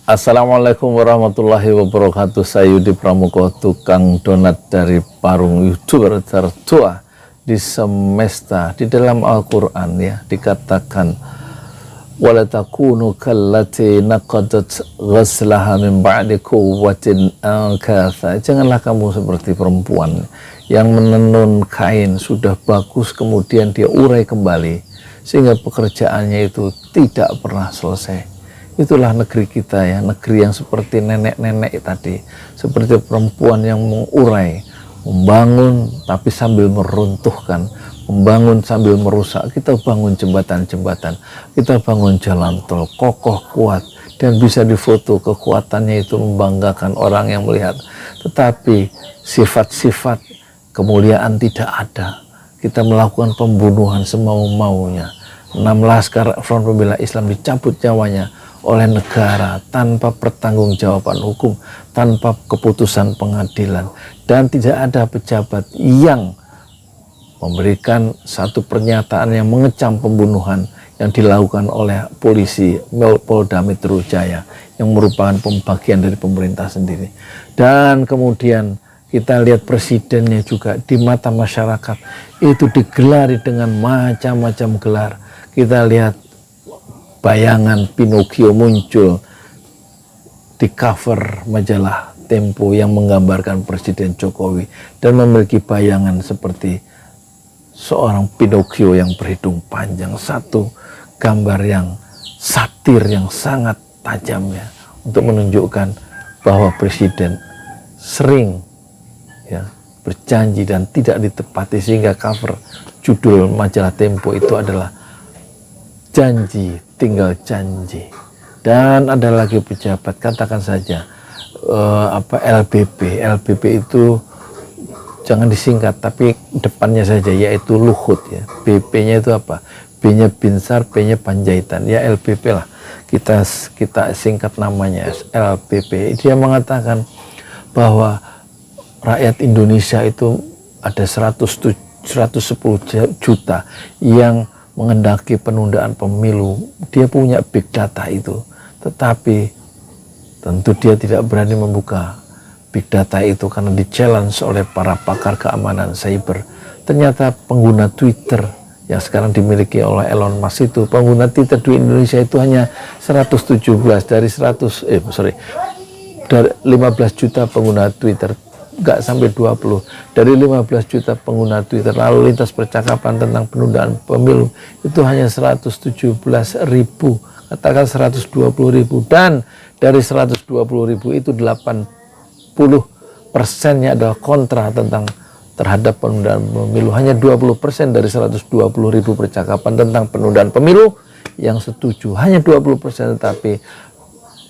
Assalamualaikum warahmatullahi wabarakatuh. Saya Yudi Pramuko, tukang donat dari Parung, YouTuber tertua di semesta. Di dalam Al-Quran ya dikatakan, wala takunu kallati naqadat ghaslaha min ba'di quwwatin ankatha. Janganlah kamu seperti perempuan yang menenun kain sudah bagus kemudian dia urai kembali sehingga pekerjaannya itu tidak pernah selesai. Itulah negeri kita ya, negeri yang seperti nenek-nenek tadi, seperti perempuan yang mengurai, membangun tapi sambil meruntuhkan, membangun sambil merusak. Kita bangun jembatan-jembatan, kita bangun jalan tol kokoh kuat dan bisa difoto, kekuatannya itu membanggakan orang yang melihat. Tetapi sifat-sifat kemuliaan tidak ada. Kita melakukan pembunuhan semau-maunya. 6 laskar Front Pembela Islam dicabut nyawanya oleh negara tanpa pertanggungjawaban hukum, tanpa keputusan pengadilan, dan tidak ada pejabat yang memberikan satu pernyataan yang mengecam pembunuhan yang dilakukan oleh polisi Polda Metro Jaya yang merupakan pembagian dari pemerintah sendiri. Dan kemudian kita lihat presidennya juga di mata masyarakat itu digelari dengan macam-macam gelar. Kita lihat bayangan Pinocchio muncul di cover majalah Tempo yang menggambarkan Presiden Jokowi dan memiliki bayangan seperti seorang Pinocchio yang berhidung panjang. Satu gambar yang satir yang sangat tajam ya, untuk menunjukkan bahwa Presiden sering ya berjanji dan tidak ditepati, sehingga cover judul majalah Tempo itu adalah janji tinggal janji. Dan ada lagi pejabat, katakan saja LBP itu jangan disingkat tapi depannya saja, yaitu Luhut ya. BP-nya itu apa? B-nya Binsar, P-nya Panjaitan ya, LBP lah kita singkat namanya LBP. Dia mengatakan bahwa rakyat Indonesia itu ada 110 juta yang mengendaki penundaan pemilu. Dia punya big data itu, tetapi tentu dia tidak berani membuka big data itu karena di-challenge oleh para pakar keamanan cyber. Ternyata pengguna Twitter yang sekarang dimiliki oleh Elon Musk itu, pengguna Twitter di Indonesia itu hanya 117 dari 15 juta pengguna Twitter, nggak sampai 20 dari 15 juta pengguna Twitter. Lalu lintas percakapan tentang penundaan pemilu itu hanya 117.000, katakan 120.000, dan dari 120.000 itu 80%-nya adalah kontra terhadap penundaan pemilu. Hanya 20% dari 120.000 percakapan tentang penundaan pemilu yang setuju, hanya 20%. Tetapi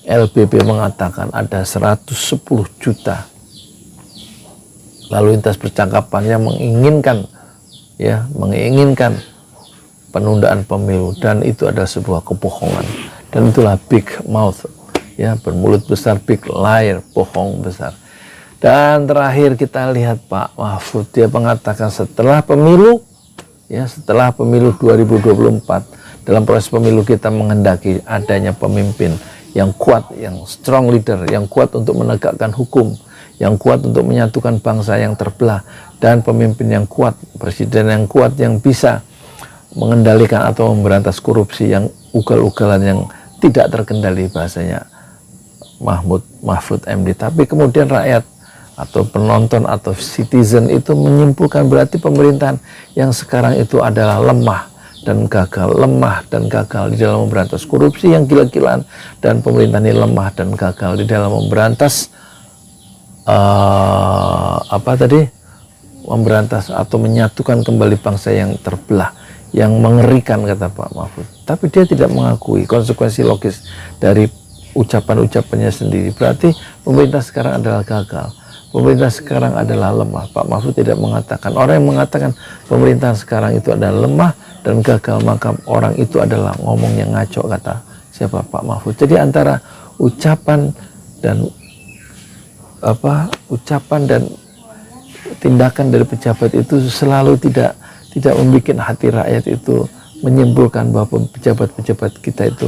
LBP mengatakan ada 110 juta lalu lintas percakapan yang menginginkan penundaan pemilu, dan itu adalah sebuah kebohongan. Dan itulah big mouth ya, bermulut besar, big liar, bohong besar. Dan terakhir kita lihat Pak Mahfud, dia mengatakan setelah pemilu 2024, dalam proses pemilu kita menghendaki adanya pemimpin yang kuat, yang strong leader, yang kuat untuk menegakkan hukum, yang kuat untuk menyatukan bangsa yang terbelah, dan pemimpin yang kuat, presiden yang kuat yang bisa mengendalikan atau memberantas korupsi yang ugal-ugalan yang tidak terkendali, bahasanya Mahfud MD. Tapi kemudian rakyat atau penonton atau citizen itu menyimpulkan berarti pemerintahan yang sekarang itu adalah lemah dan gagal di dalam memberantas korupsi yang gila-gilaan, dan pemerintah ini lemah dan gagal di dalam memberantas memberantas atau menyatukan kembali bangsa yang terbelah, yang mengerikan, kata Pak Mahfud. Tapi dia tidak mengakui konsekuensi logis dari ucapan-ucapannya sendiri. Berarti pemerintah sekarang adalah gagal, pemerintah sekarang adalah lemah. Pak Mahfud tidak mengatakan. Orang yang mengatakan pemerintahan sekarang itu adalah lemah dan gagal, maka orang itu adalah ngomong yang ngaco, kata siapa? Pak Mahfud. Jadi antara ucapan dan tindakan dari pejabat itu selalu tidak membuat hati rakyat itu menyimpulkan bahwa pejabat-pejabat kita itu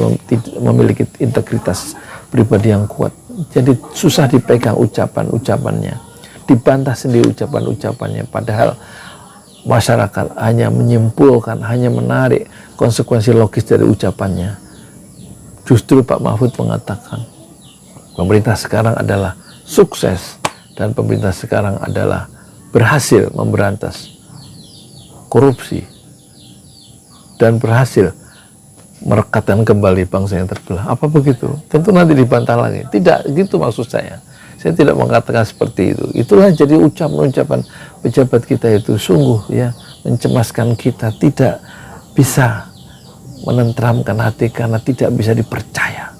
memiliki integritas pribadi yang kuat. Jadi susah dipegang ucapan-ucapannya, dibantah sendiri ucapan-ucapannya, padahal masyarakat hanya menyimpulkan, hanya menarik konsekuensi logis dari ucapannya. Justru Pak Mahfud mengatakan pemerintah sekarang adalah sukses dan pemerintah sekarang adalah berhasil memberantas korupsi dan berhasil merekatkan kembali bangsa yang terbelah. Apa begitu? Tentu nanti dibantah lagi. Tidak gitu maksud saya. Saya tidak mengatakan seperti itu. Itulah jadi ucapan-ucapan pejabat kita itu sungguh ya mencemaskan kita, tidak bisa menenteramkan hati karena tidak bisa dipercaya.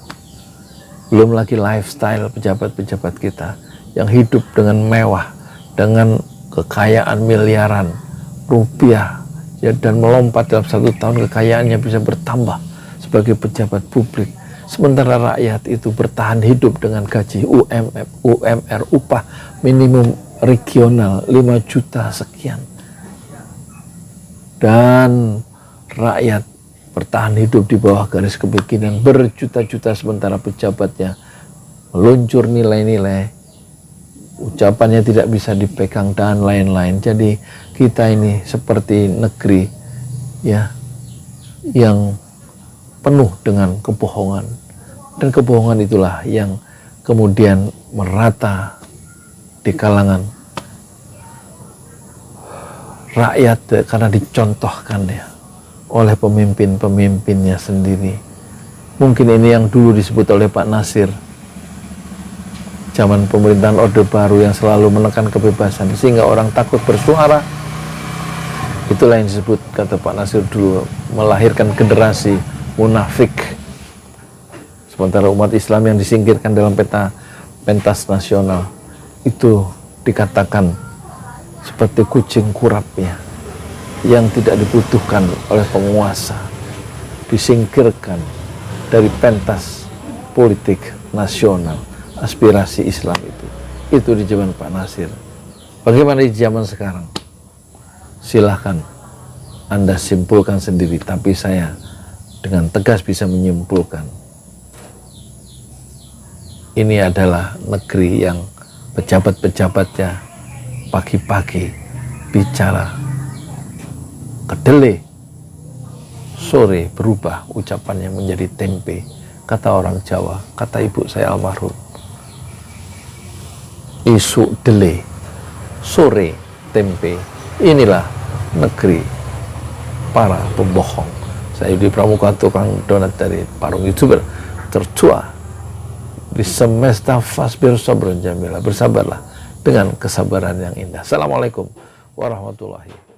Belum lagi lifestyle pejabat-pejabat kita yang hidup dengan mewah, dengan kekayaan miliaran rupiah ya, dan melompat dalam 1 tahun kekayaannya bisa bertambah sebagai pejabat publik, sementara rakyat itu bertahan hidup dengan gaji UMR, upah minimum regional 5 juta sekian, dan rakyat bertahan hidup di bawah garis kemiskinan berjuta-juta, sementara pejabatnya meluncur nilai-nilai, ucapannya tidak bisa dipegang dan lain-lain. Jadi kita ini seperti negeri ya yang penuh dengan kebohongan, dan kebohongan itulah yang kemudian merata di kalangan rakyat karena dicontohkan ya oleh pemimpin-pemimpinnya sendiri. Mungkin ini yang dulu disebut oleh Pak Nasir, zaman pemerintahan Orde Baru yang selalu menekan kebebasan sehingga orang takut bersuara. Itulah yang disebut, kata Pak Nasir dulu, melahirkan generasi munafik. Sementara umat Islam yang disingkirkan dalam pentas nasional itu dikatakan seperti kucing kurapnya yang tidak dibutuhkan oleh penguasa, disingkirkan dari pentas politik nasional aspirasi Islam itu di zaman Pak Nasir. Bagaimana di zaman sekarang? Silahkan Anda simpulkan sendiri, tapi saya dengan tegas bisa menyimpulkan ini adalah negeri yang pejabat-pejabatnya pagi-pagi bicara kedelai, sore berubah ucapannya menjadi tempe. Kata orang Jawa, kata ibu saya almarhum, isu dele, sore tempe. Inilah negeri para pembohong. Saya Yudi Pramuka, tukang donat dari Parung, YouTuber tertua di semesta. Fasbir sabran jamila, bersabarlah dengan kesabaran yang indah. Assalamualaikum warahmatullahi wabarakatuh.